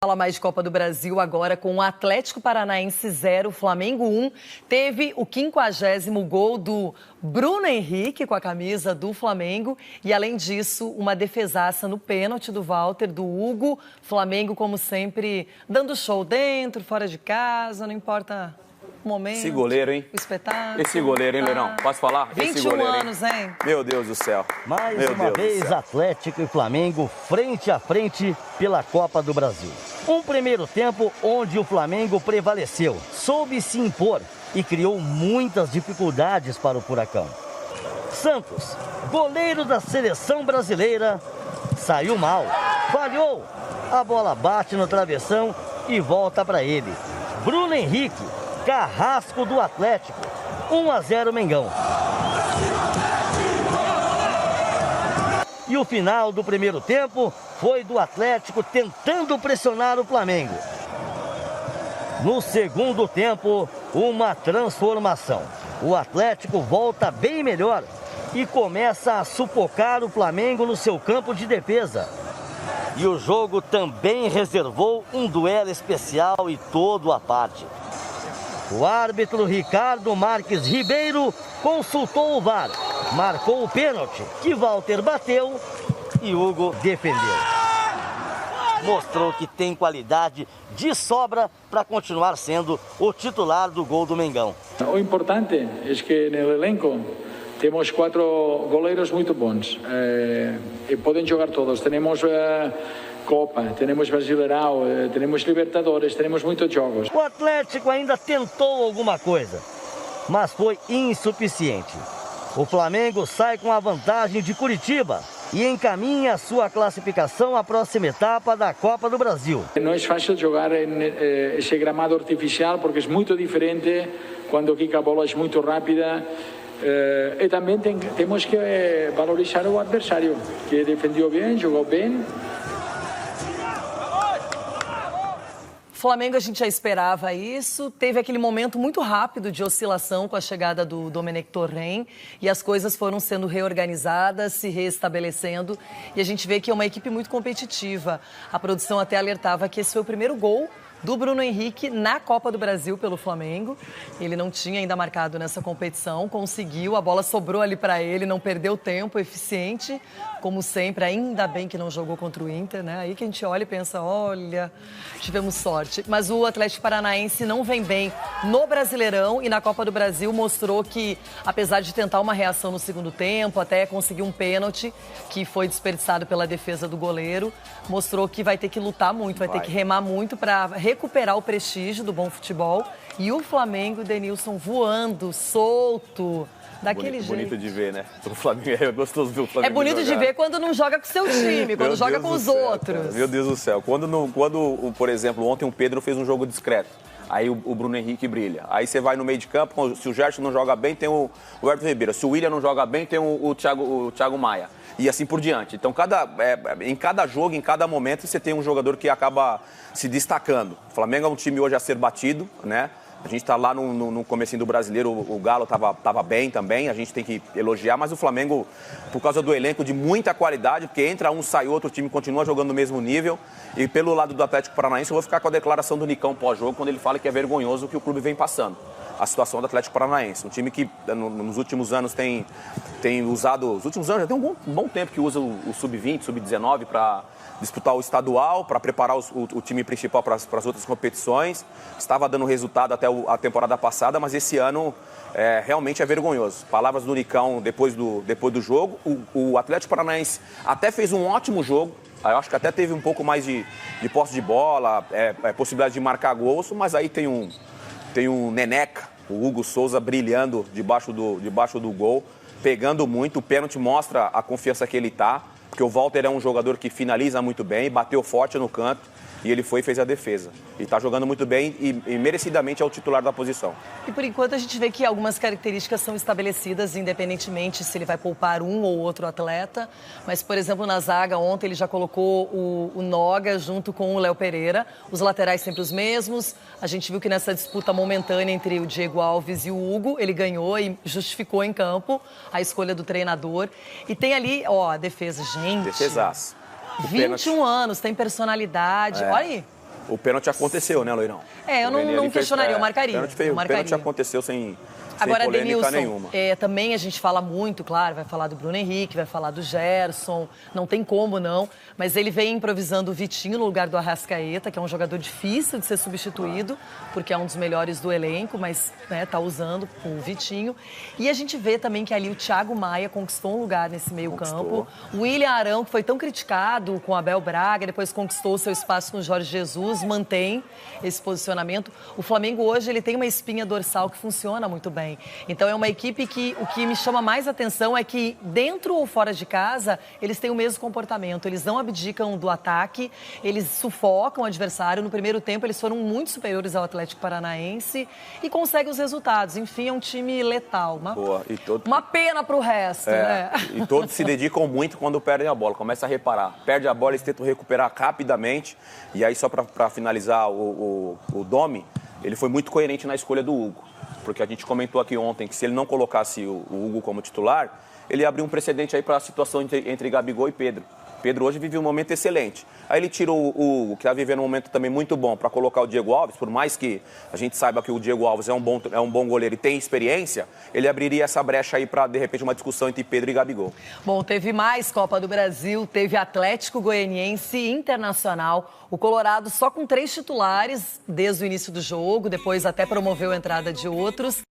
Fala mais de Copa do Brasil agora com o Atlético Paranaense 0, Flamengo 1. Teve o 50º gol do Bruno Henrique com a camisa do Flamengo e, além disso, uma defesaça no pênalti do Walter, do Hugo. Flamengo, como sempre, dando show dentro, fora de casa, não importa o momento. Esse goleiro, hein? O espetáculo. Esse goleiro, hein, Leirão? Posso falar? 21 Esse goleiro, anos, hein? Meu Deus do céu. Mais uma vez, Atlético e Flamengo frente a frente pela Copa do Brasil. Um primeiro tempo onde o Flamengo prevaleceu, soube se impor e criou muitas dificuldades para o Furacão. Santos, goleiro da seleção brasileira, saiu mal, falhou. A bola bate no travessão e volta para ele. Bruno Henrique, carrasco do Atlético, 1-0 Mengão. E o final do primeiro tempo foi do Atlético tentando pressionar o Flamengo. No segundo tempo, uma transformação. O Atlético volta bem melhor e começa a sufocar o Flamengo no seu campo de defesa. E o jogo também reservou um duelo especial e todo à parte. O árbitro Ricardo Marques Ribeiro consultou o VAR, marcou o pênalti que Walter bateu e Hugo defendeu. Mostrou que tem qualidade de sobra para continuar sendo o titular do gol do Mengão. O importante é que no elenco temos 4 goleiros muito bons e podem jogar todos. Temos Copa, temos Brasileirão, temos Libertadores, temos muitos jogos. O Atlético ainda tentou alguma coisa, mas foi insuficiente. O Flamengo sai com a vantagem de Curitiba e encaminha a sua classificação à próxima etapa da Copa do Brasil. Não é fácil jogar esse gramado artificial porque é muito diferente quando a bola é muito rápida. E também temos que valorizar o adversário, que defendeu bem, jogou bem. Flamengo, a gente já esperava isso, teve aquele momento muito rápido de oscilação com a chegada do Domenech Torrent e as coisas foram sendo reorganizadas, se reestabelecendo e a gente vê que é uma equipe muito competitiva. A produção até alertava que esse foi o primeiro gol do Bruno Henrique na Copa do Brasil pelo Flamengo. Ele não tinha ainda marcado nessa competição, conseguiu, a bola sobrou ali para ele, não perdeu tempo, eficiente, como sempre, ainda bem que não jogou contra o Inter, né? Aí que a gente olha e pensa, olha, tivemos sorte. Mas o Atlético Paranaense não vem bem no Brasileirão e na Copa do Brasil mostrou que, apesar de tentar uma reação no segundo tempo, até conseguir um pênalti, que foi desperdiçado pela defesa do goleiro, mostrou que vai ter que lutar muito, vai ter que remar muito para recuperar o prestígio do bom futebol. E o Flamengo, Denilson, voando, solto, daquele jeito. Bonito de ver, né? O Flamengo é gostoso ver o Flamengo. É bonito de ver quando não joga com o seu time, quando joga com os outros. Cara. Meu Deus do céu. Quando, por exemplo, ontem o Pedro fez um jogo discreto. Aí o Bruno Henrique brilha. Aí você vai no meio de campo, se o Gerson não joga bem, tem o Everton Ribeiro. Se o William não joga bem, tem o Thiago Maia. E assim por diante. Então, em cada jogo, em cada momento, você tem um jogador que acaba se destacando. O Flamengo é um time hoje a ser batido, né? A gente está lá no comecinho do Brasileiro, o Galo estava bem também, a gente tem que elogiar, mas o Flamengo, por causa do elenco de muita qualidade, porque entra um, sai outro, o time continua jogando no mesmo nível. E pelo lado do Atlético Paranaense, eu vou ficar com a declaração do Nicão pós-jogo, quando ele fala que é vergonhoso o que o clube vem passando. A situação do Atlético Paranaense. Um time que nos últimos anos tem usado... Os últimos anos já tem um bom tempo que usa o Sub-20, Sub-19 para disputar o estadual, para preparar o time principal para as outras competições. Estava dando resultado até a temporada passada, mas esse ano realmente é vergonhoso. Palavras do Nicão depois do jogo. O Atlético Paranaense até fez um ótimo jogo. Eu acho que até teve um pouco mais de posse de bola, possibilidade de marcar gols, mas aí tem um Neneca, o Hugo Souza, brilhando debaixo do gol, pegando muito. O pênalti mostra a confiança que ele está, porque o Walter é um jogador que finaliza muito bem, bateu forte no canto e ele foi e fez a defesa. E está jogando muito bem e merecidamente é o titular da posição. E por enquanto a gente vê que algumas características são estabelecidas, independentemente se ele vai poupar um ou outro atleta. Mas, por exemplo, na zaga, ontem ele já colocou o Noga junto com o Léo Pereira. Os laterais sempre os mesmos. A gente viu que nessa disputa momentânea entre o Diego Alves e o Hugo, ele ganhou e justificou em campo a escolha do treinador. E tem ali, a defesa, gente... Defesaço. 21 anos, tem personalidade. Olha aí. O pênalti aconteceu, né, Loirão? Eu não questionaria, eu marcaria. O pênalti aconteceu sem Agora, polêmica Denilson, nenhuma. Também a gente fala muito, claro, vai falar do Bruno Henrique, vai falar do Gerson, não tem como não, mas ele vem improvisando o Vitinho no lugar do Arrascaeta, que é um jogador difícil de ser substituído, porque é um dos melhores do elenco, mas tá usando o Vitinho. E a gente vê também que ali o Thiago Maia conquistou um lugar nesse meio-campo. O William Arão, que foi tão criticado com o Abel Braga, depois conquistou o seu espaço com o Jorge Jesus, mantém esse posicionamento. O Flamengo hoje ele tem uma espinha dorsal que funciona muito bem. Então é uma equipe que o que me chama mais atenção é que dentro ou fora de casa eles têm o mesmo comportamento, eles não abdicam do ataque, eles sufocam o adversário. No primeiro tempo eles foram muito superiores ao Atlético Paranaense e conseguem os resultados. Enfim, é um time letal. Uma pena pro resto, né? E todos se dedicam muito quando perdem a bola, começa a reparar. Perde a bola, eles tentam recuperar rapidamente. E aí só para finalizar, o Domi, ele foi muito coerente na escolha do Hugo. Porque a gente comentou aqui ontem que se ele não colocasse o Hugo como titular, ele abriu um precedente aí para a situação entre Gabigol e Pedro. Pedro hoje vive um momento excelente. Aí ele tirou o Hugo, que está vivendo um momento também muito bom, para colocar o Diego Alves, por mais que a gente saiba que o Diego Alves é um bom goleiro e tem experiência, ele abriria essa brecha aí para, de repente, uma discussão entre Pedro e Gabigol. Bom, teve mais Copa do Brasil, teve Atlético Goianiense e Internacional. O Colorado só com 3 titulares desde o início do jogo, depois até promoveu a entrada de outros.